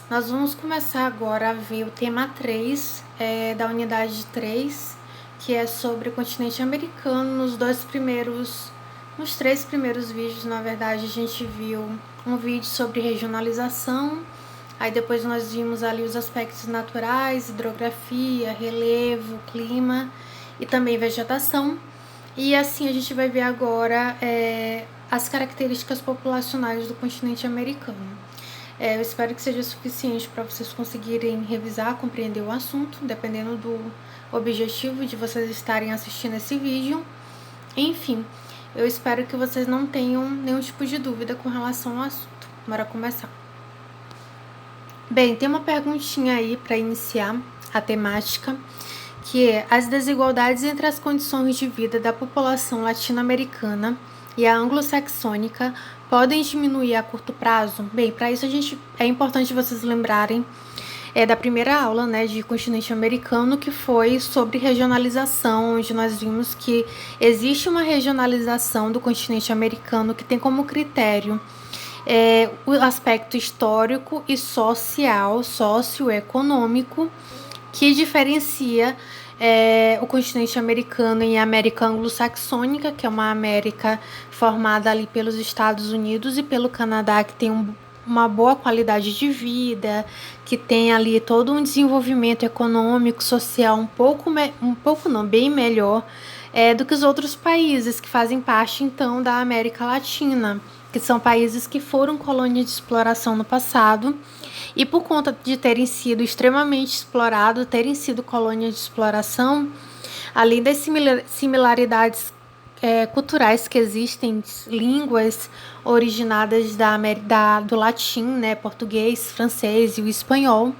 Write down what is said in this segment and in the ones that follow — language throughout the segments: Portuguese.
Nós vamos começar agora a ver o tema 3 da unidade 3, que é sobre o continente americano. Nos três primeiros vídeos, na verdade, a gente viu um vídeo sobre regionalização, aí depois nós vimos ali os aspectos naturais, hidrografia, relevo, clima e também vegetação. E assim a gente vai ver agora as características populacionais do continente americano. Eu espero que seja suficiente para vocês conseguirem revisar, compreender o assunto, dependendo do objetivo de vocês estarem assistindo esse vídeo. Enfim, eu espero que vocês não tenham nenhum tipo de dúvida com relação ao assunto. Bora começar. Bem, tem uma perguntinha aí para iniciar a temática, que é: as desigualdades entre as condições de vida da população latino-americana e a anglo-saxônica podem diminuir a curto prazo? Bem, para isso é importante vocês lembrarem da primeira aula, de continente americano, que foi sobre regionalização, onde nós vimos que existe uma regionalização do continente americano que tem como critério o aspecto histórico e social, socioeconômico, que diferencia o continente americano em América anglo-saxônica, que é uma América formada ali pelos Estados Unidos e pelo Canadá, que tem uma boa qualidade de vida, que tem ali todo um desenvolvimento econômico, social bem melhor do que os outros países que fazem parte então da América Latina, que são países que foram colônia de exploração no passado. E por conta de terem sido extremamente explorados, terem sido colônias de exploração, além das similaridades culturais que existem, línguas originadas do latim, português, francês e o espanhol,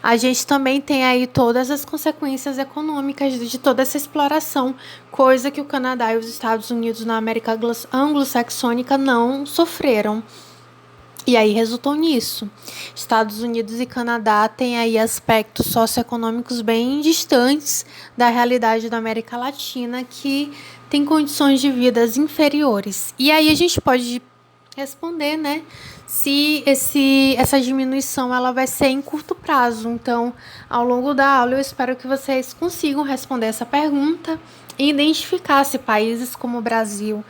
a gente também tem aí todas as consequências econômicas de toda essa exploração, coisa que o Canadá e os Estados Unidos na América anglo-saxônica não sofreram. E aí resultou nisso. Estados Unidos e Canadá têm aí aspectos socioeconômicos bem distantes da realidade da América Latina, que tem condições de vida inferiores. E aí a gente pode responder, se essa diminuição ela vai ser em curto prazo. Então, ao longo da aula, eu espero que vocês consigam responder essa pergunta e identificar se países como o Brasil,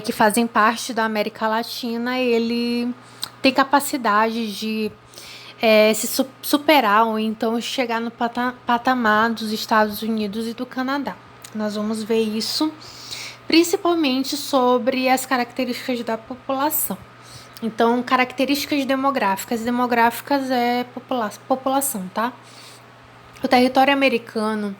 que fazem parte da América Latina, ele tem capacidade de se superar ou então chegar no patamar dos Estados Unidos e do Canadá. Nós vamos ver isso principalmente sobre as características da população. Então, características demográficas. Demográficas é população, tá? O território americano,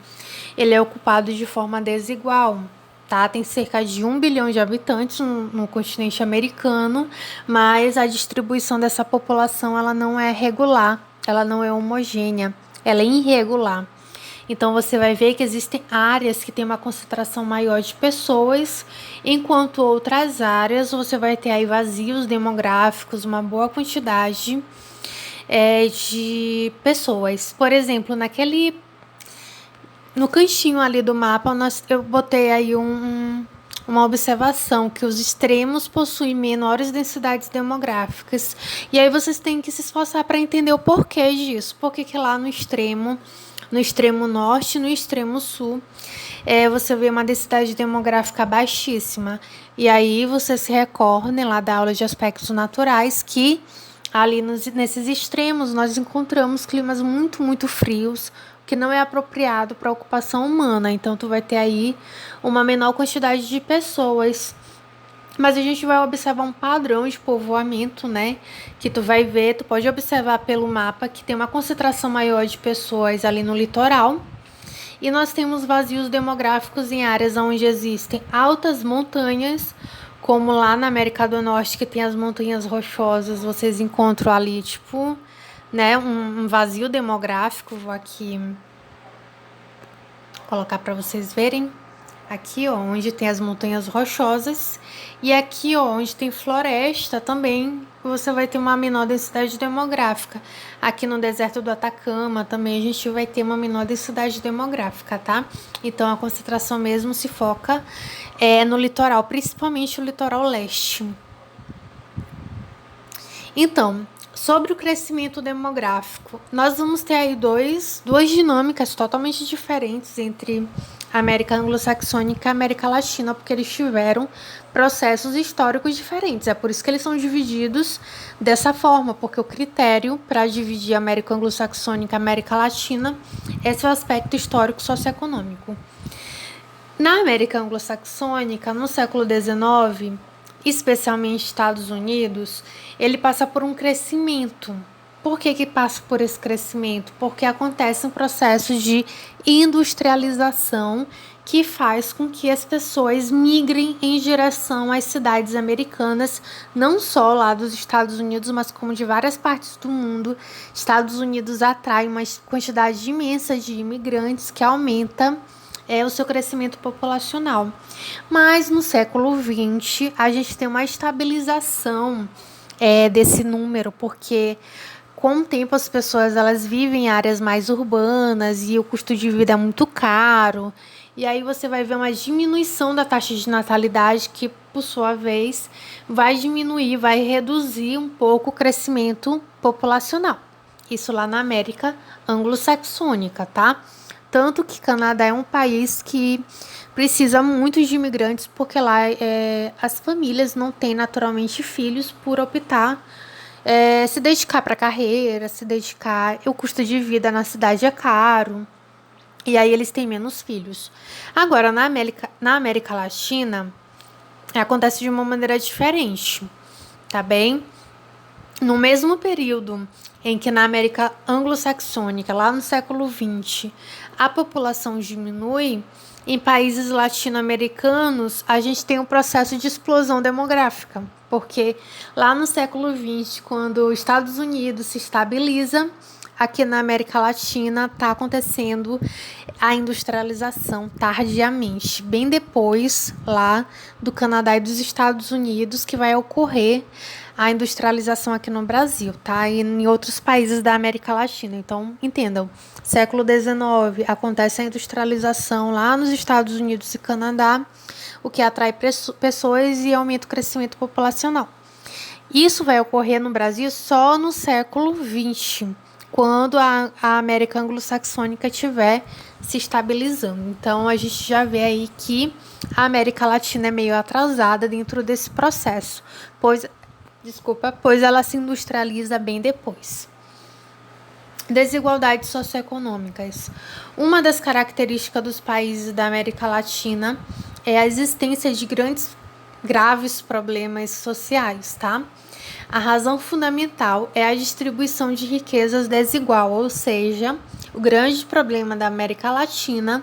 ele é ocupado de forma desigual, tá? Tem cerca de 1 bilhão de habitantes no continente americano, mas a distribuição dessa população ela não é regular, ela não é homogênea, ela é irregular. Então, você vai ver que existem áreas que têm uma concentração maior de pessoas, enquanto outras áreas você vai ter aí vazios demográficos, uma boa quantidade de pessoas. Por exemplo, no cantinho ali do mapa, eu botei aí uma observação que os extremos possuem menores densidades demográficas. E aí vocês têm que se esforçar para entender o porquê disso. Por que lá no extremo norte e no extremo sul, você vê uma densidade demográfica baixíssima. E aí vocês se recordem lá da aula de aspectos naturais que ali nesses extremos nós encontramos climas muito, muito frios, que não é apropriado para a ocupação humana. Então, tu vai ter aí uma menor quantidade de pessoas. Mas a gente vai observar um padrão de povoamento, que tu vai ver, tu pode observar pelo mapa que tem uma concentração maior de pessoas ali no litoral. E nós temos vazios demográficos em áreas onde existem altas montanhas, como lá na América do Norte, que tem as montanhas rochosas, vocês encontram ali, um vazio demográfico. Vou aqui colocar para vocês verem. Aqui, onde tem as montanhas rochosas. E aqui, onde tem floresta também, você vai ter uma menor densidade demográfica. Aqui no deserto do Atacama também a gente vai ter uma menor densidade demográfica, tá? Então, a concentração mesmo se foca no litoral, principalmente o litoral leste. Então, Sobre o crescimento demográfico, nós vamos ter aí duas dinâmicas totalmente diferentes entre a América anglo-saxônica e a América latina, porque eles tiveram processos históricos diferentes. É por isso que eles são divididos dessa forma, porque o critério para dividir a América anglo-saxônica e a América latina é seu aspecto histórico socioeconômico. Na América anglo-saxônica, no século XIX, especialmente Estados Unidos, ele passa por um crescimento. Por que passa por esse crescimento? Porque acontece um processo de industrialização que faz com que as pessoas migrem em direção às cidades americanas, não só lá dos Estados Unidos, mas como de várias partes do mundo. Estados Unidos atrai uma quantidade imensa de imigrantes que aumenta o seu crescimento populacional. Mas no século XX, a gente tem uma estabilização desse número, porque com o tempo as pessoas elas vivem em áreas mais urbanas e o custo de vida é muito caro. E aí você vai ver uma diminuição da taxa de natalidade que, por sua vez, vai diminuir, vai reduzir um pouco o crescimento populacional. Isso lá na América anglo-saxônica, tá? Tanto que Canadá é um país que precisa muito de imigrantes, porque lá as famílias não têm naturalmente filhos por optar se dedicar para a carreira, se dedicar. O custo de vida na cidade é caro, e aí eles têm menos filhos. Agora, na América Latina, acontece de uma maneira diferente, tá bem? No mesmo período em que na América anglo-saxônica, lá no século XX, a população diminui, em países latino-americanos, a gente tem um processo de explosão demográfica, porque lá no século XX, quando os Estados Unidos se estabiliza, aqui na América Latina está acontecendo a industrialização tardiamente, bem depois lá do Canadá e dos Estados Unidos, que vai ocorrer a industrialização aqui no Brasil, tá? E em outros países da América Latina. Então, entendam, século XIX acontece a industrialização lá nos Estados Unidos e Canadá, o que atrai pessoas e aumenta o crescimento populacional. Isso vai ocorrer no Brasil só no século XX, quando a América anglo-saxônica estiver se estabilizando. Então, a gente já vê aí que a América Latina é meio atrasada dentro desse processo, pois ela se industrializa bem depois. Desigualdades socioeconômicas. Uma das características dos países da América Latina é a existência de graves problemas sociais, tá? A razão fundamental é a distribuição de riquezas desigual, ou seja, o grande problema da América Latina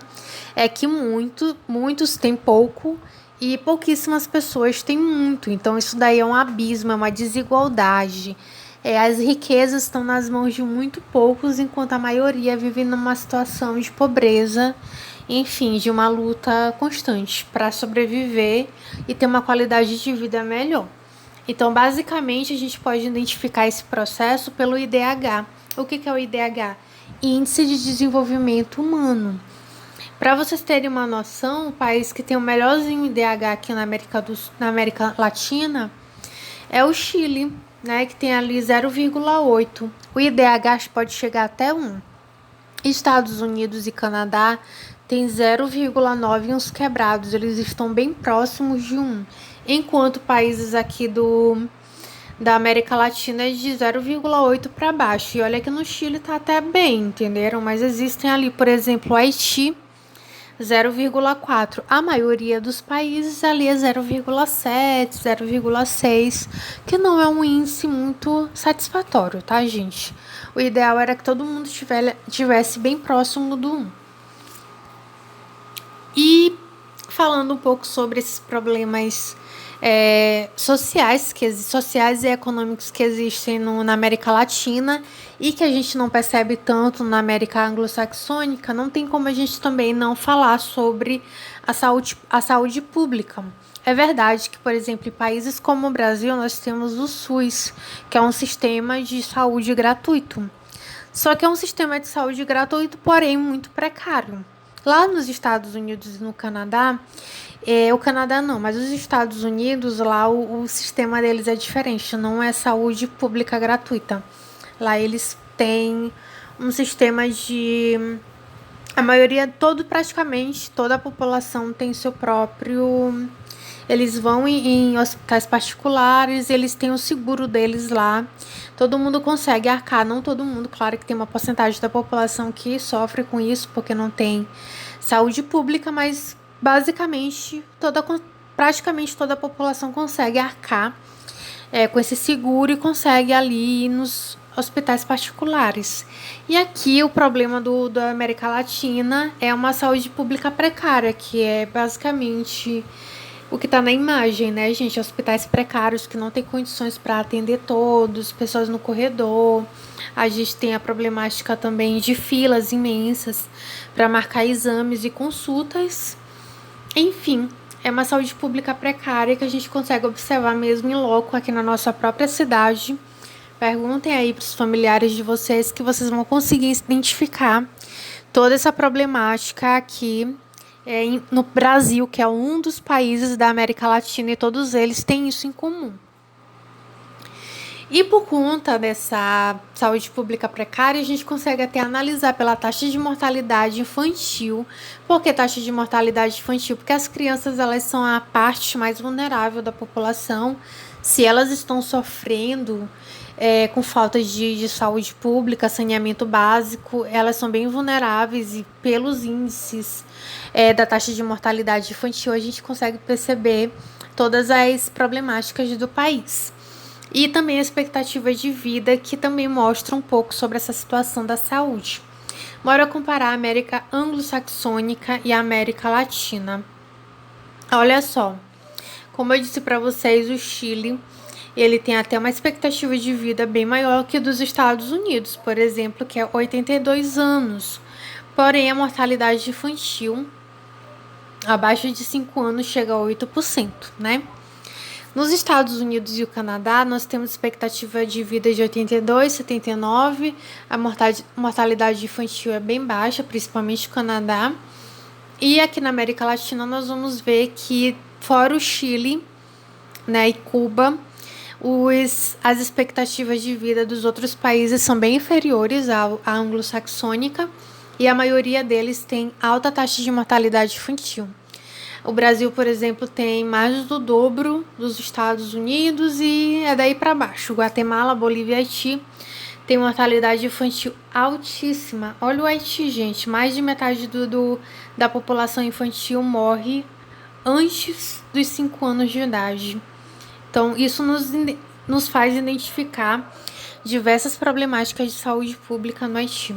é que muitos têm pouco e pouquíssimas pessoas têm muito. Então, isso daí é um abismo, é uma desigualdade. As riquezas estão nas mãos de muito poucos, enquanto a maioria vive numa situação de pobreza, enfim, de uma luta constante para sobreviver e ter uma qualidade de vida melhor. Então, basicamente, a gente pode identificar esse processo pelo IDH. O que é o IDH? Índice de Desenvolvimento Humano. Para vocês terem uma noção, o país que tem o melhorzinho IDH aqui na América Latina é o Chile, né, que tem ali 0,8. O IDH pode chegar até 1. Estados Unidos e Canadá tem 0,9 uns quebrados, eles estão bem próximos de 1. Enquanto países aqui da América Latina é de 0,8 para baixo. E olha que no Chile tá até bem, entenderam? Mas existem ali, por exemplo, o Haiti, 0,4. A maioria dos países ali é 0,7, 0,6, que não é um índice muito satisfatório, tá, gente? O ideal era que todo mundo tivesse bem próximo do 1. E falando um pouco sobre esses problemas sociais e econômicos que existem na América Latina e que a gente não percebe tanto na América anglo-saxônica, não tem como a gente também não falar sobre a saúde pública. É verdade que, por exemplo, em países como o Brasil, nós temos o SUS, que é um sistema de saúde gratuito. Só que é um sistema de saúde gratuito, porém muito precário. Lá nos Estados Unidos e no Canadá, o Canadá não, mas os Estados Unidos, lá o sistema deles é diferente, não é saúde pública gratuita. Lá eles têm um sistema de... A maioria, praticamente toda a população tem seu próprio... Eles vão em hospitais particulares, eles têm o seguro deles lá. Todo mundo consegue arcar, não todo mundo, claro que tem uma porcentagem da população que sofre com isso, porque não tem saúde pública, mas basicamente praticamente toda a população consegue arcar com esse seguro e consegue ali ir nos hospitais particulares. E aqui o problema da América Latina é uma saúde pública precária, que é basicamente o que está na imagem, né, gente? Hospitais precários que não tem condições para atender todos, pessoas no corredor. A gente tem a problemática também de filas imensas para marcar exames e consultas. Enfim, é uma saúde pública precária que a gente consegue observar mesmo em loco aqui na nossa própria cidade. Perguntem aí para os familiares de vocês que vocês vão conseguir identificar toda essa problemática aqui no Brasil, que é um dos países da América Latina, e todos eles têm isso em comum. E por conta dessa saúde pública precária, a gente consegue até analisar pela taxa de mortalidade infantil. Por que taxa de mortalidade infantil? Porque as crianças, elas são a parte mais vulnerável da população. Se elas estão sofrendo com falta de saúde pública, saneamento básico, elas são bem vulneráveis, e pelos índices da taxa de mortalidade infantil, a gente consegue perceber todas as problemáticas do país. E também a expectativa de vida, que também mostra um pouco sobre essa situação da saúde. Bora comparar a América anglo-saxônica e a América Latina. Olha só, como eu disse para vocês, o Chile, ele tem até uma expectativa de vida bem maior que dos Estados Unidos, por exemplo, que é 82 anos. Porém, a mortalidade infantil abaixo de 5 anos chega a 8%, né? Nos Estados Unidos e o Canadá, nós temos expectativa de vida de 82, 79. A mortalidade infantil é bem baixa, principalmente no Canadá. E aqui na América Latina, nós vamos ver que, fora o Chile, né, e Cuba, as expectativas de vida dos outros países são bem inferiores à anglo-saxônica, e a maioria deles tem alta taxa de mortalidade infantil. O Brasil, por exemplo, tem mais do dobro dos Estados Unidos e é daí para baixo. Guatemala, Bolívia e Haiti tem mortalidade infantil altíssima. Olha o Haiti, gente. Mais de metade da população infantil morre antes dos 5 anos de idade. Então, isso nos faz identificar diversas problemáticas de saúde pública no Haiti.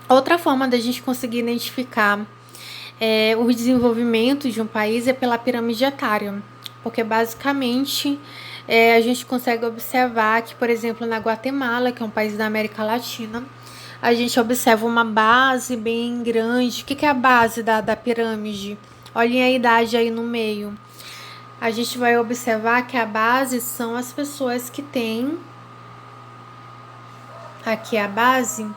Outra forma da gente conseguir identificar o desenvolvimento de um país é pela pirâmide etária, porque basicamente a gente consegue observar que, por exemplo, na Guatemala, que é um país da América Latina, a gente observa uma base bem grande. O que é a base da pirâmide? Olhem a idade aí no meio. A gente vai observar que a base são as pessoas que têm... Aqui a base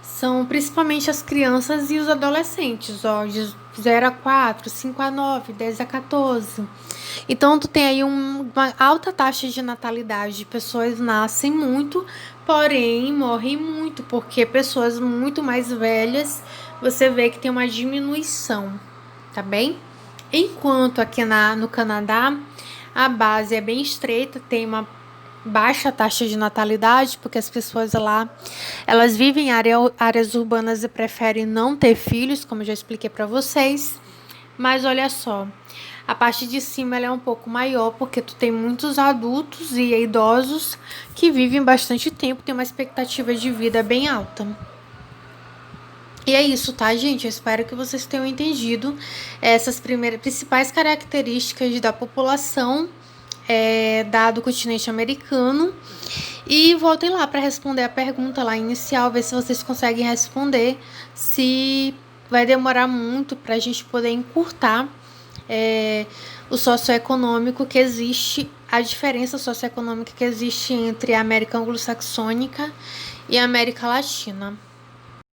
são principalmente as crianças e os adolescentes, ó, de 0 a 4, 5 a 9, 10 a 14. Então, tu tem aí uma alta taxa de natalidade. Pessoas nascem muito, porém morrem muito, porque pessoas muito mais velhas, você vê que tem uma diminuição, tá bem? Enquanto aqui no Canadá, a base é bem estreita, tem uma baixa taxa de natalidade, porque as pessoas lá, elas vivem em áreas urbanas e preferem não ter filhos, como eu já expliquei para vocês. Mas olha só, a parte de cima ela é um pouco maior, porque tu tem muitos adultos e idosos que vivem bastante tempo, tem uma expectativa de vida bem alta. E é isso, tá, gente? Eu espero que vocês tenham entendido essas principais características da população do continente americano. E voltem lá para responder a pergunta lá inicial, ver se vocês conseguem responder, se vai demorar muito para a gente poder encurtar o socioeconômico que existe, a diferença socioeconômica que existe entre a América anglo-saxônica e a América Latina.